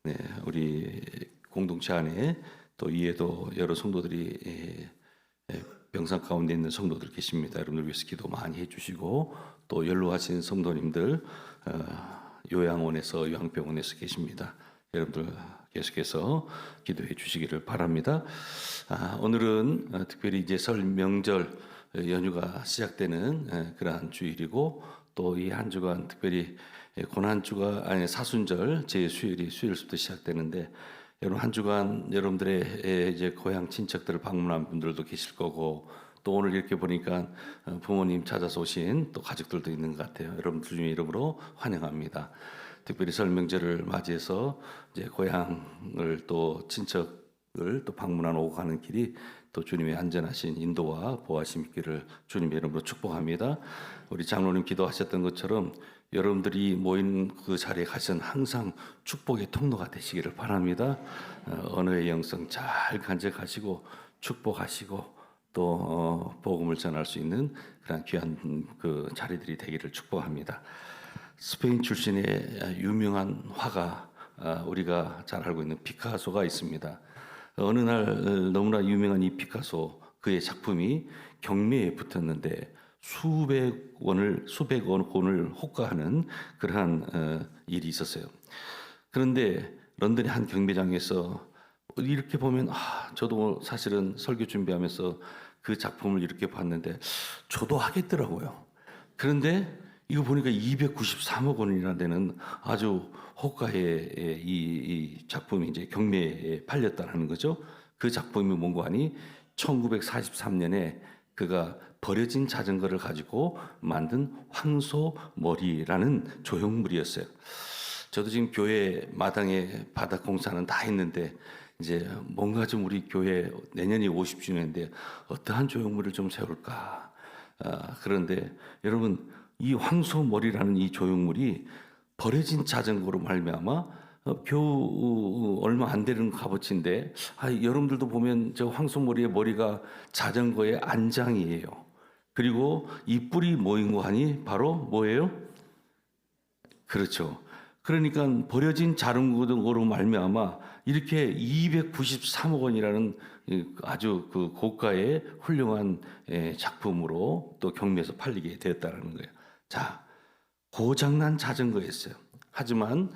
네, 우리 공동체 안에 또 이에도 여러 성도들이 병상 가운데 있는 성도들 계십니다. 여러분들 위해서 기도 많이 해주시고 또 연로하신 성도님들 요양원에서 요양병원에서 계십니다. 여러분들 계속해서 기도해 주시기를 바랍니다. 오늘은 특별히 이제 설 명절 연휴가 시작되는 그러한 주일이고 또 이 한 주간 특별히 고난주가 아니 사순절 제 수요일부터 시작되는데 여러분 한 주간 여러분들의 이제 고향 친척들을 방문한 분들도 계실 거고 또 오늘 이렇게 보니까 부모님 찾아서 오신 또 가족들도 있는 것 같아요. 여러분들 중에 이름으로 환영합니다. 특별히 설 명절을 맞이해서 이제 고향을 또 친척을 또 방문하러 오고 가는 길이 또 주님의 안전하신 인도와 보호하심 있기를 주님의 이름으로 축복합니다. 우리 장로님 기도하셨던 것처럼 여러분들이 모인 그 자리에 가시는 항상 축복의 통로가 되시기를 바랍니다. 언어의 영성 잘 간직하시고 축복하시고 또 복음을 전할 수 있는 그런 귀한 그 자리들이 되기를 축복합니다. 스페인 출신의 유명한 화가 우리가 잘 알고 있는 피카소가 있습니다. 어느 날 너무나 유명한 이 피카소 그의 작품이 경매에 붙었는데 수백 원을 호가하는 그러한 일이 있었어요. 그런데 런던의 한 경매장에서 이렇게 보면 저도 사실은 설교 준비하면서 그 작품을 이렇게 봤는데 저도 하겠더라고요. 그런데 이거 보니까 293억 원이나 되는 아주 호가의 이 작품이 이제 경매에 팔렸다는 거죠. 그 작품이 뭔고 하니 1943년에 그가 버려진 자전거를 가지고 만든 황소머리라는 조형물이었어요. 저도 지금 교회 마당에 바닥 공사는 다 했는데 이제 뭔가 좀 우리 교회 내년이 50주년인데 어떠한 조형물을 좀 세울까. 그런데 여러분 이 황소머리라는 이 조형물이 버려진 자전거로 말미암아 겨우 얼마 안 되는 값어치인데 여러분들도 보면 저 황소머리의 머리가 자전거의 안장이에요. 그리고 이 뿔이 뭐인 거 하니 바로 뭐예요? 그렇죠. 그러니까 버려진 자전거로 말미암아 이렇게 293억 원이라는 아주 그 고가의 훌륭한 작품으로 또 경매에서 팔리게 되었다는 거예요. 자, 고장난 자전거였어요. 하지만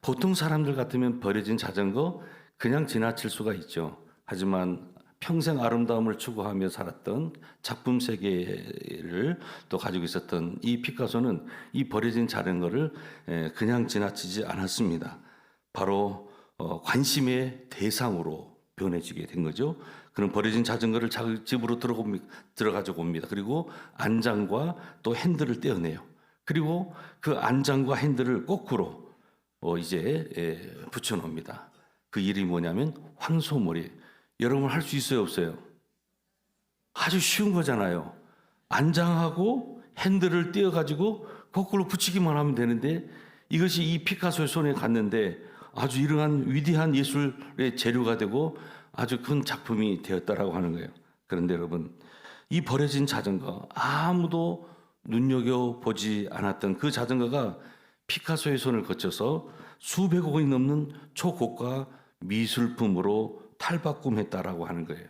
보통 사람들 같으면 버려진 자전거 그냥 지나칠 수가 있죠. 하지만 평생 아름다움을 추구하며 살았던 작품 세계를 또 가지고 있었던 이 피카소는 이 버려진 자전거를 그냥 지나치지 않았습니다. 바로 관심의 대상으로 변해지게 된 거죠. 그런 버려진 자전거를 자기 집으로 들어가지고 옵니다. 그리고 안장과 또 핸들을 떼어내요. 그리고 그 안장과 핸들을 거꾸로 이제 붙여놓습니다. 그 일이 뭐냐면 황소머리. 여러분 할 수 있어요, 없어요? 아주 쉬운 거잖아요. 안장하고 핸들을 떼어가지고 거꾸로 붙이기만 하면 되는데 이것이 이 피카소의 손에 갔는데 아주 이러한 위대한 예술의 재료가 되고 아주 큰 작품이 되었다라고 하는 거예요. 그런데 여러분 이 버려진 자전거 아무도 눈여겨보지 않았던 그 자전거가 피카소의 손을 거쳐서 수백억 원이 넘는 초고가 미술품으로 탈바꿈했다라고 하는 거예요.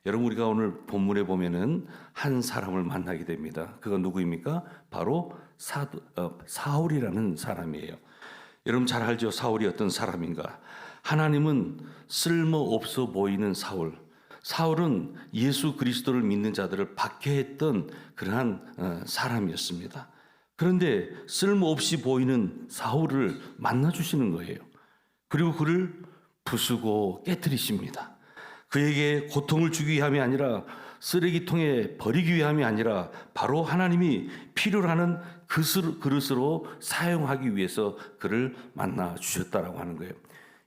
여러분 우리가 오늘 본문에 보면은 한 사람을 만나게 됩니다. 그가 누구입니까? 바로 사울이라는 사람이에요. 여러분 잘 알죠? 사울이 어떤 사람인가? 하나님은 쓸모없어 보이는 사울은 예수 그리스도를 믿는 자들을 박해했던 그러한 사람이었습니다. 그런데 쓸모없이 보이는 사울을 만나주시는 거예요. 그리고 그를 부수고 깨뜨리십니다. 그에게 고통을 주기 위함이 아니라 쓰레기통에 버리기 위함이 아니라 바로 하나님이 필요로 하는 그릇으로 사용하기 위해서 그를 만나 주셨다라고 하는 거예요.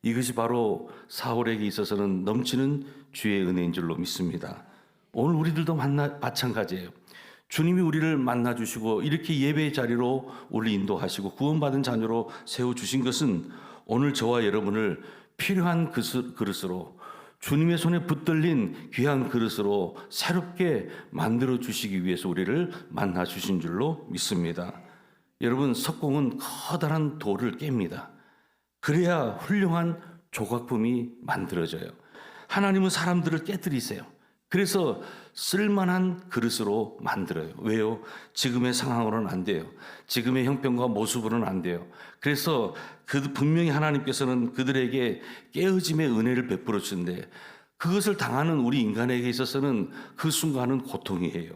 이것이 바로 사울에게 있어서는 넘치는 주의 은혜인 줄로 믿습니다. 오늘 우리들도 마찬가지예요. 주님이 우리를 만나 주시고 이렇게 예배의 자리로 우리를 인도하시고 구원받은 자녀로 세워주신 것은 오늘 저와 여러분을 필요한 그릇으로 주님의 손에 붙들린 귀한 그릇으로 새롭게 만들어 주시기 위해서 우리를 만나 주신 줄로 믿습니다. 여러분 석공은 커다란 돌을 깹니다. 그래야 훌륭한 조각품이 만들어져요. 하나님은 사람들을 깨뜨리세요. 그래서 쓸만한 그릇으로 만들어요. 왜요? 지금의 상황으로는 안 돼요. 지금의 형편과 모습으로는 안 돼요. 그래서 분명히 하나님께서는 그들에게 깨어짐의 은혜를 베풀어 주는데, 그것을 당하는 우리 인간에게 있어서는 그 순간은 고통이에요.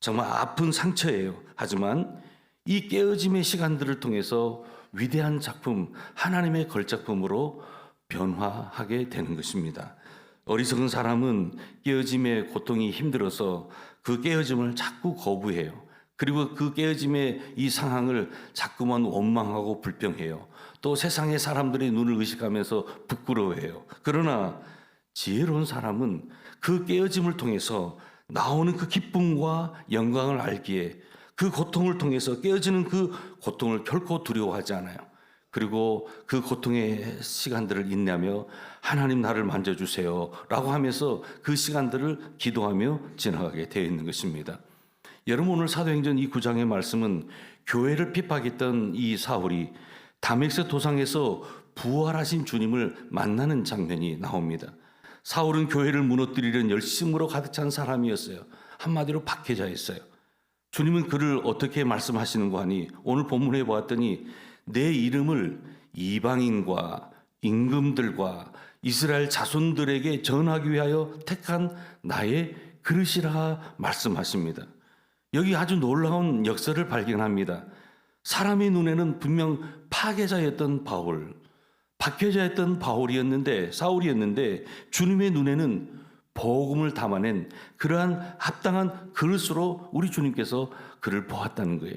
정말 아픈 상처예요. 하지만 이 깨어짐의 시간들을 통해서 위대한 작품, 하나님의 걸작품으로 변화하게 되는 것입니다. 어리석은 사람은 깨어짐의 고통이 힘들어서 그 깨어짐을 자꾸 거부해요. 그리고 그 깨어짐의 이 상황을 자꾸만 원망하고 불평해요. 또 세상의 사람들의 눈을 의식하면서 부끄러워해요. 그러나 지혜로운 사람은 그 깨어짐을 통해서 나오는 그 기쁨과 영광을 알기에 그 고통을 통해서 깨어지는 그 고통을 결코 두려워하지 않아요. 그리고 그 고통의 시간들을 인내하며 하나님 나를 만져주세요 라고 하면서 그 시간들을 기도하며 지나가게 되어 있는 것입니다. 여러분, 오늘 사도행전 이 9장의 말씀은 교회를 핍박했던 이 사울이 다메섹 도상에서 부활하신 주님을 만나는 장면이 나옵니다. 사울은 교회를 무너뜨리려는 열심으로 가득 찬 사람이었어요. 한마디로 박해자였어요. 주님은 그를 어떻게 말씀하시는가 하니, 오늘 본문에 보았더니 내 이름을 이방인과 임금들과 이스라엘 자손들에게 전하기 위하여 택한 나의 그릇이라 말씀하십니다. 여기 아주 놀라운 역사를 발견합니다. 사람의 눈에는 분명 파괴자였던 바울, 박해자였던 사울이었는데 주님의 눈에는 복음을 담아낸 그러한 합당한 그릇으로 우리 주님께서 그를 보았다는 거예요.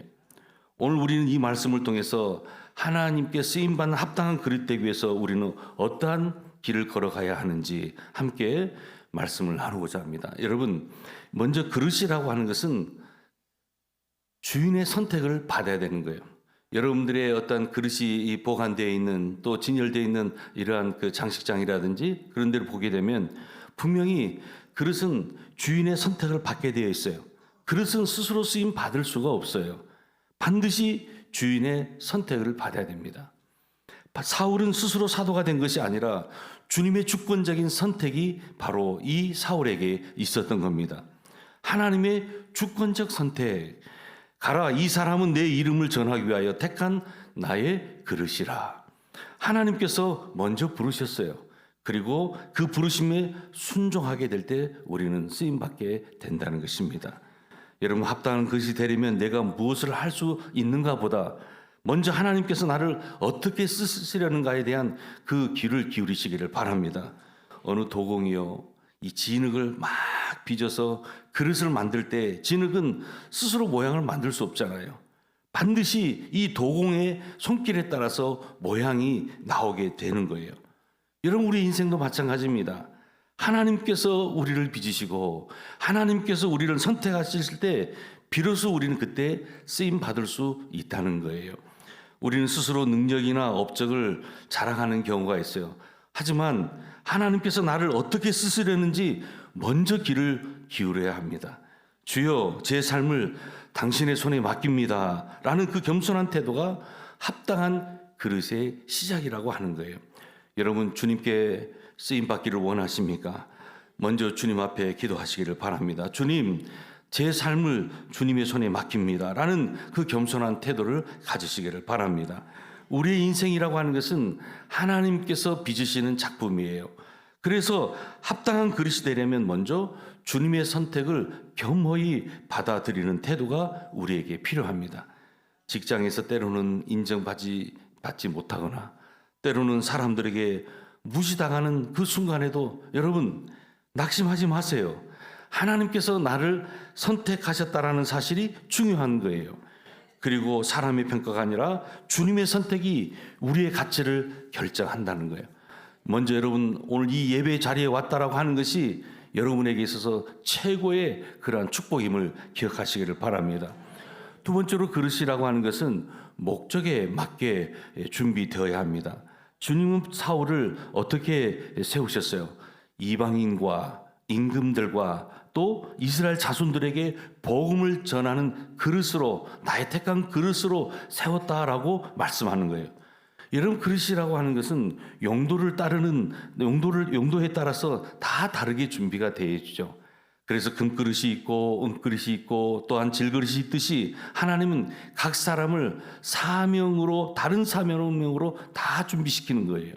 오늘 우리는 이 말씀을 통해서 하나님께 쓰임받는 합당한 그릇 되기 위해서 우리는 어떠한 길을 걸어가야 하는지 함께 말씀을 나누고자 합니다. 여러분, 먼저 그릇이라고 하는 것은 주인의 선택을 받아야 되는 거예요. 여러분들의 어떤 그릇이 보관되어 있는, 또 진열되어 있는 이러한 그 장식장이라든지 그런 데를 보게 되면 분명히 그릇은 주인의 선택을 받게 되어 있어요. 그릇은 스스로 쓰임 받을 수가 없어요. 반드시 주인의 선택을 받아야 됩니다. 사울은 스스로 사도가 된 것이 아니라 주님의 주권적인 선택이 바로 이 사울에게 있었던 겁니다. 하나님의 주권적 선택. 가라, 이 사람은 내 이름을 전하기 위하여 택한 나의 그릇이라. 하나님께서 먼저 부르셨어요. 그리고 그 부르심에 순종하게 될 때 우리는 쓰임받게 된다는 것입니다. 여러분, 합당한 그릇이 되려면 내가 무엇을 할 수 있는가 보다 먼저 하나님께서 나를 어떻게 쓰시려는가에 대한 그 귀를 기울이시기를 바랍니다. 어느 도공이요, 이 진흙을 막 빚어서 그릇을 만들 때 진흙은 스스로 모양을 만들 수 없잖아요. 반드시 이 도공의 손길에 따라서 모양이 나오게 되는 거예요. 여러분, 우리 인생도 마찬가지입니다. 하나님께서 우리를 빚으시고 하나님께서 우리를 선택하실 때 비로소 우리는 그때 쓰임 받을 수 있다는 거예요. 우리는 스스로 능력이나 업적을 자랑하는 경우가 있어요. 하지만 하나님께서 나를 어떻게 쓰시려는지 먼저 귀를 기울여야 합니다. 주여, 제 삶을 당신의 손에 맡깁니다 라는 그 겸손한 태도가 합당한 그릇의 시작이라고 하는 거예요. 여러분, 주님께 쓰임받기를 원하십니까? 먼저 주님 앞에 기도하시기를 바랍니다. 주님, 제 삶을 주님의 손에 맡깁니다 라는 그 겸손한 태도를 가지시기를 바랍니다. 우리의 인생이라고 하는 것은 하나님께서 빚으시는 작품이에요. 그래서 합당한 그릇이 되려면 먼저 주님의 선택을 겸허히 받아들이는 태도가 우리에게 필요합니다. 직장에서 때로는 인정받지 못하거나 때로는 사람들에게 무시당하는 그 순간에도 여러분, 낙심하지 마세요. 하나님께서 나를 선택하셨다라는 사실이 중요한 거예요. 그리고 사람의 평가가 아니라 주님의 선택이 우리의 가치를 결정한다는 거예요. 먼저 여러분, 오늘 이 예배 자리에 왔다라고 하는 것이 여러분에게 있어서 최고의 그러한 축복임을 기억하시기를 바랍니다. 두 번째로, 그릇이라고 하는 것은 목적에 맞게 준비되어야 합니다. 주님은 사울을 어떻게 세우셨어요? 이방인과 임금들과 또 이스라엘 자손들에게 복음을 전하는 그릇으로, 나의 택한 그릇으로 세웠다라고 말씀하는 거예요. 여러분, 그릇이라고 하는 것은 용도에 따라서 다 다르게 준비가 되어 있죠. 그래서 금그릇이 있고 은그릇이 있고 또한 질그릇이 있듯이 하나님은 각 사람을 다른 사명으로 다 준비시키는 거예요.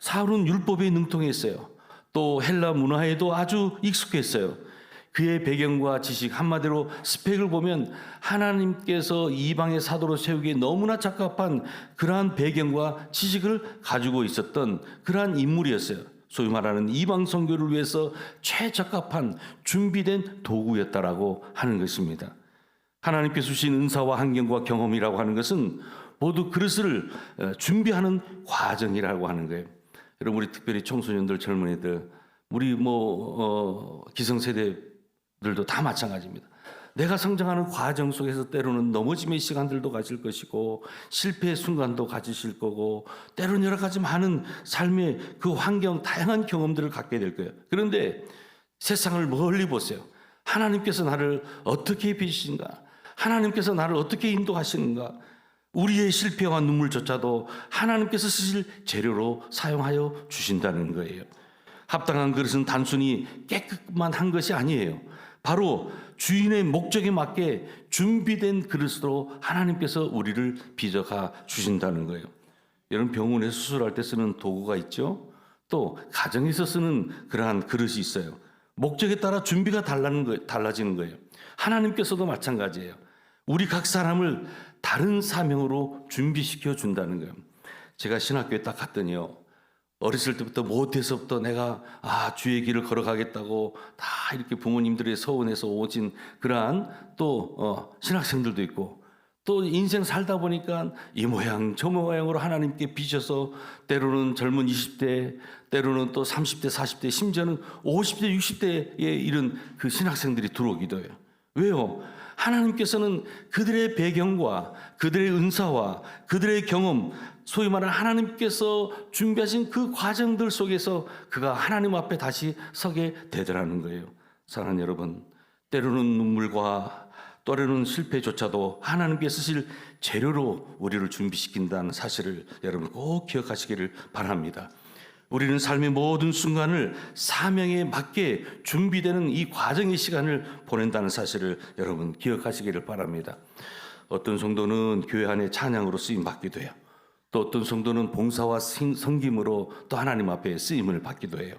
사울은 율법에 능통했어요. 또 헬라 문화에도 아주 익숙했어요. 그의 배경과 지식, 한마디로 스펙을 보면 하나님께서 이방의 사도로 세우기에 너무나 적합한 그러한 배경과 지식을 가지고 있었던 그러한 인물이었어요. 소위 말하는 이방 선교를 위해서 최적합한 준비된 도구였다라고 하는 것입니다. 하나님께서 주신 은사와 환경과 경험이라고 하는 것은 모두 그릇을 준비하는 과정이라고 하는 거예요. 여러분, 우리 특별히 청소년들, 젊은이들, 우리 기성세대들도 다 마찬가지입니다. 내가 성장하는 과정 속에서 때로는 넘어짐의 시간들도 가질 것이고 실패의 순간도 가지실 거고 때로는 여러 가지 많은 삶의 그 환경, 다양한 경험들을 갖게 될 거예요. 그런데 세상을 멀리 보세요. 하나님께서 나를 어떻게 빚으신가? 하나님께서 나를 어떻게 인도하시는가? 우리의 실패와 눈물조차도 하나님께서 쓰실 재료로 사용하여 주신다는 거예요. 합당한 그릇은 단순히 깨끗만 한 것이 아니에요. 바로 주인의 목적에 맞게 준비된 그릇으로 하나님께서 우리를 빚어가 주신다는 거예요. 여러분, 병원에서 수술할 때 쓰는 도구가 있죠. 또 가정에서 쓰는 그러한 그릇이 있어요. 목적에 따라 준비가 달라지는 거예요. 하나님께서도 마찬가지예요. 우리 각 사람을 다른 사명으로 준비시켜 준다는 거예요. 제가 신학교에 딱 갔더니요, 어렸을 때부터 못해서부터 내가 주의 길을 걸어가겠다고 다 이렇게 부모님들의 서원에서 오진 그러한 또 신학생들도 있고, 또 인생 살다 보니까 이 모양 저 모양으로 하나님께 빚어서 때로는 젊은 20대, 때로는 또 30대, 40대, 심지어는 50대, 60대에 이른 그 신학생들이 들어오기도 해요. 왜요? 하나님께서는 그들의 배경과 그들의 은사와 그들의 경험, 소위 말하는 하나님께서 준비하신 그 과정들 속에서 그가 하나님 앞에 다시 서게 되더라는 거예요. 사랑하는 여러분, 때로는 눈물과 때로는 실패조차도 하나님께 쓰실 재료로 우리를 준비시킨다는 사실을 여러분 꼭 기억하시기를 바랍니다. 우리는 삶의 모든 순간을 사명에 맞게 준비되는 이 과정의 시간을 보낸다는 사실을 여러분 기억하시기를 바랍니다. 어떤 성도는 교회 안에 찬양으로 쓰임 받기도 해요. 또 어떤 성도는 봉사와 섬김으로 또 하나님 앞에 쓰임을 받기도 해요.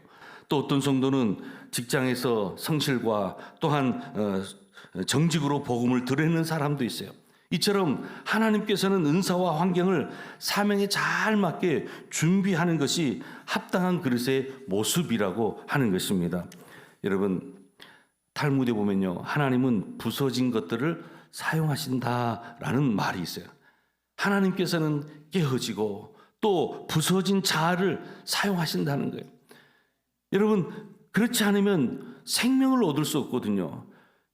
또 어떤 성도는 직장에서 성실과 또한 정직으로 복음을 드리는 사람도 있어요. 이처럼 하나님께서는 은사와 환경을 사명에 잘 맞게 준비하는 것이 합당한 그릇의 모습이라고 하는 것입니다. 여러분, 탈무드에 보면요, 하나님은 부서진 것들을 사용하신다라는 말이 있어요. 하나님께서는 깨어지고 또 부서진 자아를 사용하신다는 거예요. 여러분, 그렇지 않으면 생명을 얻을 수 없거든요.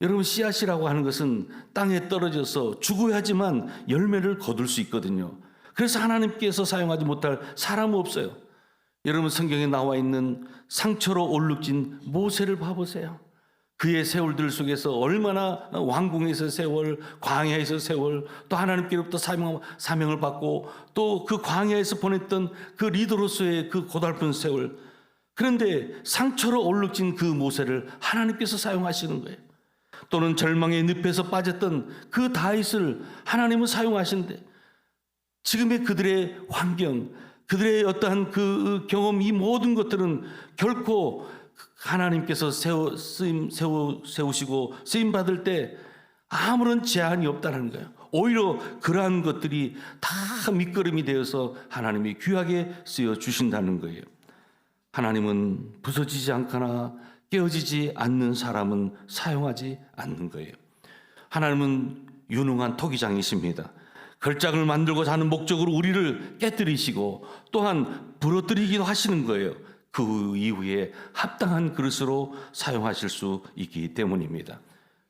여러분, 씨앗이라고 하는 것은 땅에 떨어져서 죽어야지만 열매를 거둘 수 있거든요. 그래서 하나님께서 사용하지 못할 사람은 없어요. 여러분, 성경에 나와 있는 상처로 얼룩진 모세를 봐보세요. 그의 세월들 속에서 얼마나 왕궁에서 세월, 광야에서 세월, 또 하나님께로부터 사명을 받고 또 그 광야에서 보냈던 그 리더로서의 그 고달픈 세월. 그런데 상처로 얼룩진 그 모세를 하나님께서 사용하시는 거예요. 또는 절망의 늪에서 빠졌던 그 다윗을 하나님은 사용하시는데 지금의 그들의 환경, 그들의 어떠한 그 경험, 이 모든 것들은 결코 하나님께서 세우시고 쓰임 받을 때 아무런 제한이 없다는 거예요. 오히려 그러한 것들이 다 밑거름이 되어서 하나님이 귀하게 쓰여 주신다는 거예요. 하나님은 부서지지 않거나 깨어지지 않는 사람은 사용하지 않는 거예요. 하나님은 유능한 토기장이십니다. 걸작을 만들고자 하는 목적으로 우리를 깨뜨리시고 또한 부러뜨리기도 하시는 거예요. 그 이후에 합당한 그릇으로 사용하실 수 있기 때문입니다.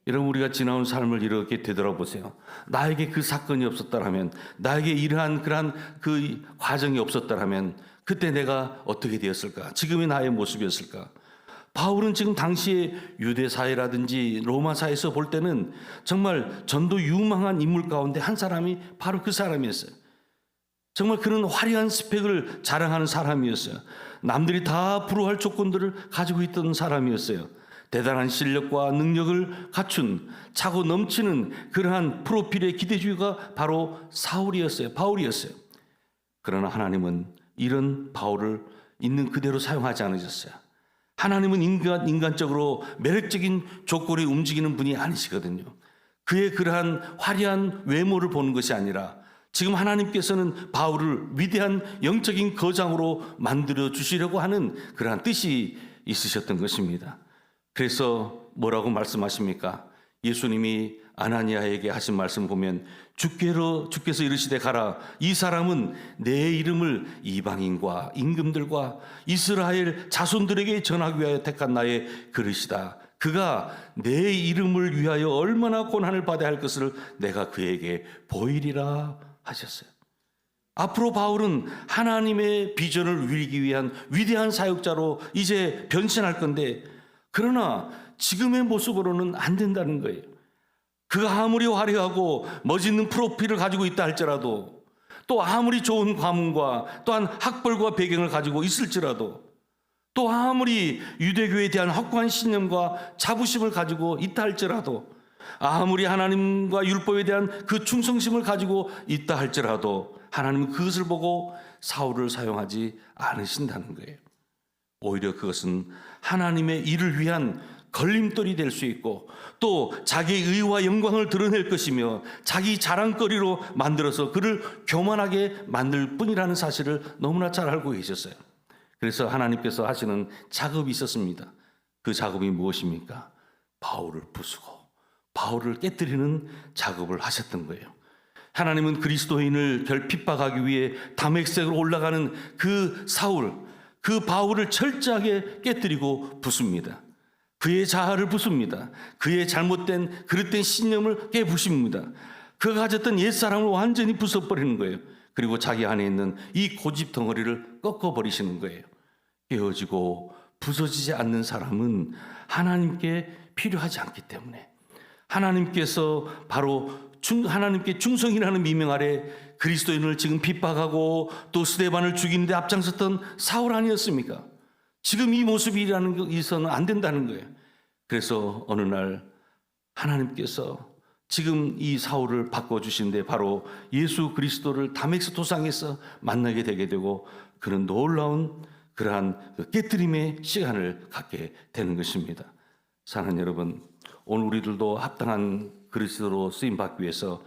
여러분, 우리가 지나온 삶을 이렇게 되돌아보세요. 나에게 그 사건이 없었다면, 나에게 이러한 그러한 그 과정이 없었다면 그때 내가 어떻게 되었을까? 지금의 나의 모습이었을까? 바울은 지금 당시에 유대 사회라든지 로마 사회에서 볼 때는 정말 전도 유망한 인물 가운데 한 사람이 바로 그 사람이었어요. 정말 그런 화려한 스펙을 자랑하는 사람이었어요. 남들이 다 부러워할 조건들을 가지고 있던 사람이었어요. 대단한 실력과 능력을 갖춘 차고 넘치는 그러한 프로필의 기대주의가 바로 바울이었어요. 그러나 하나님은 이런 바울을 있는 그대로 사용하지 않으셨어요. 하나님은 인간적으로 매력적인 조건에 움직이는 분이 아니시거든요. 그의 그러한 화려한 외모를 보는 것이 아니라 지금 하나님께서는 바울을 위대한 영적인 거장으로 만들어 주시려고 하는 그러한 뜻이 있으셨던 것입니다. 그래서 뭐라고 말씀하십니까? 예수님이 아나니아에게 하신 말씀 보면 주께서 이르시되 가라. 이 사람은 내 이름을 이방인과 임금들과 이스라엘 자손들에게 전하기 위하여 택한 나의 그릇이다. 그가 내 이름을 위하여 얼마나 고난을 받아야 할 것을 내가 그에게 보이리라 하셨어요. 앞으로 바울은 하나님의 비전을 누리기 위한 위대한 사역자로 이제 변신할 건데, 그러나 지금의 모습으로는 안 된다는 거예요. 그가 아무리 화려하고 멋있는 프로필을 가지고 있다 할지라도, 또 아무리 좋은 가문과 또한 학벌과 배경을 가지고 있을지라도, 또 아무리 유대교에 대한 확고한 신념과 자부심을 가지고 있다 할지라도, 아무리 하나님과 율법에 대한 그 충성심을 가지고 있다 할지라도 하나님은 그것을 보고 사울을 사용하지 않으신다는 거예요. 오히려 그것은 하나님의 일을 위한 걸림돌이 될 수 있고, 또 자기의 의와 영광을 드러낼 것이며 자기 자랑거리로 만들어서 그를 교만하게 만들 뿐이라는 사실을 너무나 잘 알고 계셨어요. 그래서 하나님께서 하시는 작업이 있었습니다. 그 작업이 무엇입니까? 바울을 부수고 바울을 깨뜨리는 작업을 하셨던 거예요. 하나님은 그리스도인을 핍박하기 위해 다메섹으로 올라가는 그 사울, 그 바울을 철저하게 깨뜨리고 부숩니다. 그의 자아를 부숩니다. 그의 잘못된 그릇된 신념을 깨부십니다. 그가 가졌던 옛사람을 완전히 부숴버리는 거예요. 그리고 자기 안에 있는 이 고집 덩어리를 꺾어버리시는 거예요. 깨어지고 부서지지 않는 사람은 하나님께 필요하지 않기 때문에, 하나님께서 바로 하나님께 충성이라는 미명 아래 그리스도인을 지금 핍박하고 또 스데반을 죽이는데 앞장섰던 사울 아니었습니까? 지금 이 모습이라는 것은 안 된다는 거예요. 그래서 어느 날 하나님께서 지금 이 사울을 바꿔주신데 바로 예수 그리스도를 다메섹 도상에서 만나게 되게 되고, 그런 놀라운 그러한 깨트림의 시간을 갖게 되는 것입니다. 사랑하는 여러분, 오늘 우리들도 합당한 그리스도로 쓰임받기 위해서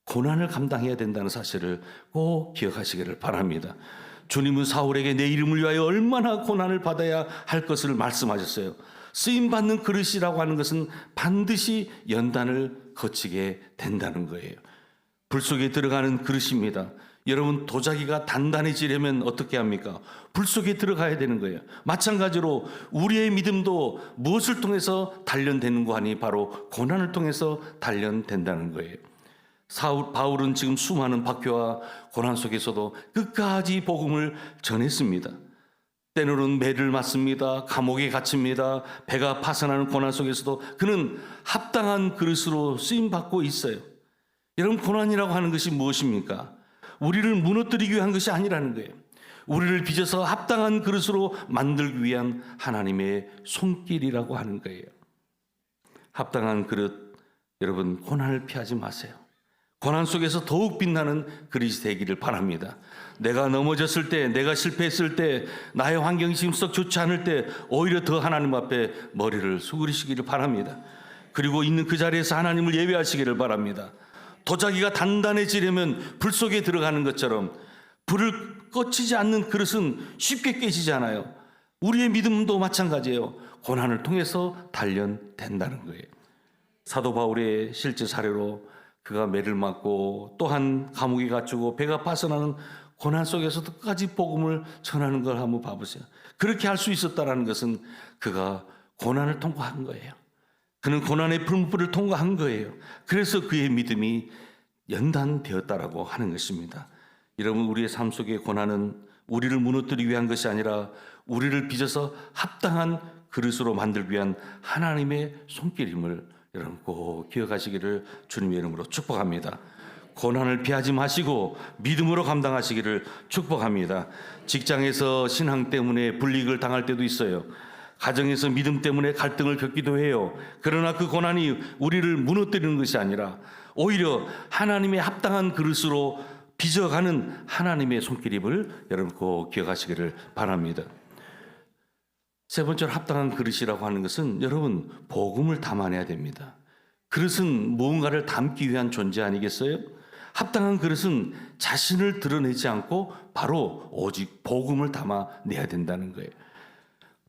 고난을 감당해야 된다는 사실을 꼭 기억하시기를 바랍니다. 주님은 사울에게 내 이름을 위하여 얼마나 고난을 받아야 할 것을 말씀하셨어요. 쓰임받는 그릇이라고 하는 것은 반드시 연단을 거치게 된다는 거예요. 불 속에 들어가는 그릇입니다. 여러분, 도자기가 단단해지려면 어떻게 합니까? 불 속에 들어가야 되는 거예요. 마찬가지로 우리의 믿음도 무엇을 통해서 단련되는 거 하니 바로 고난을 통해서 단련된다는 거예요. 바울은 지금 수많은 박해와 고난 속에서도 끝까지 복음을 전했습니다. 때로는 매를 맞습니다. 감옥에 갇힙니다. 배가 파산하는 고난 속에서도 그는 합당한 그릇으로 쓰임받고 있어요. 여러분, 고난이라고 하는 것이 무엇입니까? 우리를 무너뜨리기 위한 것이 아니라는 거예요. 우리를 빚어서 합당한 그릇으로 만들기 위한 하나님의 손길이라고 하는 거예요. 합당한 그릇, 여러분, 고난을 피하지 마세요. 고난 속에서 더욱 빛나는 그릇이 되기를 바랍니다. 내가 넘어졌을 때, 내가 실패했을 때, 나의 환경이 지금 썩 좋지 않을 때 오히려 더 하나님 앞에 머리를 숙이시기를 바랍니다. 그리고 있는 그 자리에서 하나님을 예배하시기를 바랍니다. 도자기가 단단해지려면 불 속에 들어가는 것처럼 불을 꺼치지 않는 그릇은 쉽게 깨지잖아요. 우리의 믿음도 마찬가지예요. 고난을 통해서 단련된다는 거예요. 사도 바울의 실제 사례로 그가 매를 맞고 또한 감옥에 갇히고 배가 파산하는 고난 속에서도 끝까지 복음을 전하는 걸 한번 봐보세요. 그렇게 할 수 있었다는 것은 그가 고난을 통과한 거예요. 그는 고난의 풀무불을 통과한 거예요. 그래서 그의 믿음이 연단되었다라고 하는 것입니다. 여러분, 우리의 삶 속의 고난은 우리를 무너뜨리기 위한 것이 아니라 우리를 빚어서 합당한 그릇으로 만들기 위한 하나님의 손길임을 여러분 꼭 기억하시기를 주님의 이름으로 축복합니다. 고난을 피하지 마시고 믿음으로 감당하시기를 축복합니다. 직장에서 신앙 때문에 불이익을 당할 때도 있어요. 가정에서 믿음 때문에 갈등을 겪기도 해요. 그러나 그 고난이 우리를 무너뜨리는 것이 아니라 오히려 하나님의 합당한 그릇으로 빚어가는 하나님의 손길임을 여러분 꼭 기억하시기를 바랍니다. 세 번째로 합당한 그릇이라고 하는 것은 여러분 복음을 담아내야 됩니다. 그릇은 무언가를 담기 위한 존재 아니겠어요? 합당한 그릇은 자신을 드러내지 않고 바로 오직 복음을 담아내야 된다는 거예요.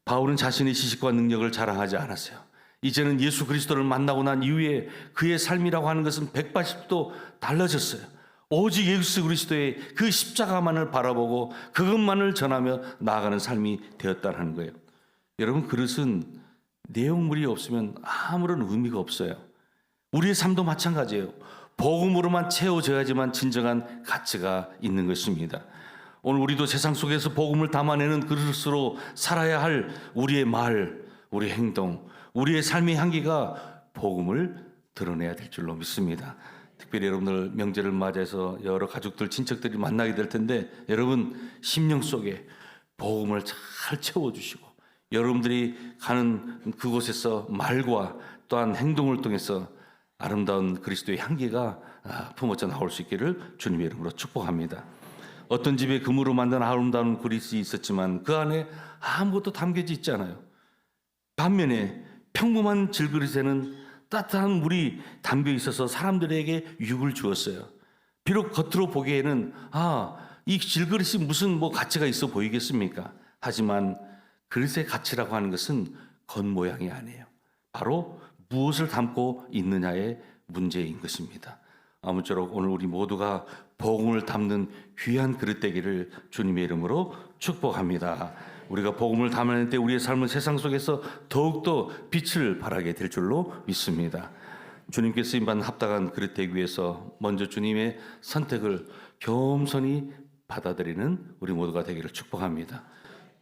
바울은 자신의 지식과 능력을 자랑하지 않았어요. 이제는 예수 그리스도를 만나고 난 이후에 그의 삶이라고 하는 것은 180도 달라졌어요. 오직 예수 그리스도의 그 십자가만을 바라보고 그것만을 전하며 나아가는 삶이 되었다는 거예요. 여러분, 그릇은 내용물이 없으면 아무런 의미가 없어요. 우리의 삶도 마찬가지예요. 복음으로만 채워져야지만 진정한 가치가 있는 것입니다. 오늘 우리도 세상 속에서 복음을 담아내는 그릇으로 살아야 할 우리의 말, 우리의 행동, 우리의 삶의 향기가 복음을 드러내야 될 줄로 믿습니다. 특별히 여러분들 명절을 맞이해서 여러 가족들, 친척들이 만나게 될 텐데 여러분 심령 속에 복음을 잘 채워주시고 여러분들이 가는 그곳에서 말과 또한 행동을 통해서 아름다운 그리스도의 향기가 품어져 나올 수 있기를 주님의 이름으로 축복합니다. 어떤 집에 금으로 만든 아름다운 그릇이 있었지만 그 안에 아무것도 담겨져 있지 않아요. 반면에 평범한 질그릇에는 따뜻한 물이 담겨 있어서 사람들에게 유익을 주었어요. 비록 겉으로 보기에는 이 질그릇이 무슨 가치가 있어 보이겠습니까? 하지만 그릇의 가치라고 하는 것은 겉모양이 아니에요. 바로 무엇을 담고 있느냐의 문제인 것입니다. 아무쪼록 오늘 우리 모두가 복음을 담는 귀한 그릇 되기를 주님의 이름으로 축복합니다. 우리가 복음을 담아낼 때 우리의 삶은 세상 속에서 더욱더 빛을 발하게 될 줄로 믿습니다. 주님께 쓰임받는 합당한 그릇 되기 위해서 먼저 주님의 선택을 겸손히 받아들이는 우리 모두가 되기를 축복합니다.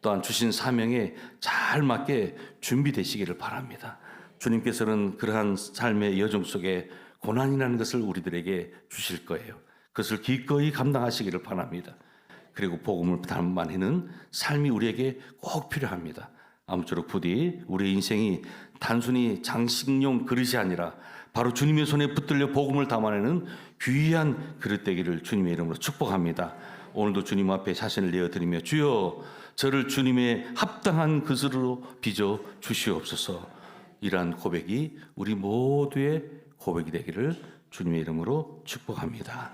또한 주신 사명에 잘 맞게 준비되시기를 바랍니다. 주님께서는 그러한 삶의 여정 속에 고난이라는 것을 우리들에게 주실 거예요. 그것을 기꺼이 감당하시기를 바랍니다. 그리고 복음을 담아내는 삶이 우리에게 꼭 필요합니다. 아무쪼록 부디 우리의 인생이 단순히 장식용 그릇이 아니라 바로 주님의 손에 붙들려 복음을 담아내는 귀한 그릇 되기를 주님의 이름으로 축복합니다. 오늘도 주님 앞에 자신을 내어드리며 주여 저를 주님의 합당한 그릇으로 빚어 주시옵소서. 이러한 고백이 우리 모두의 고백이 되기를 주님의 이름으로 축복합니다.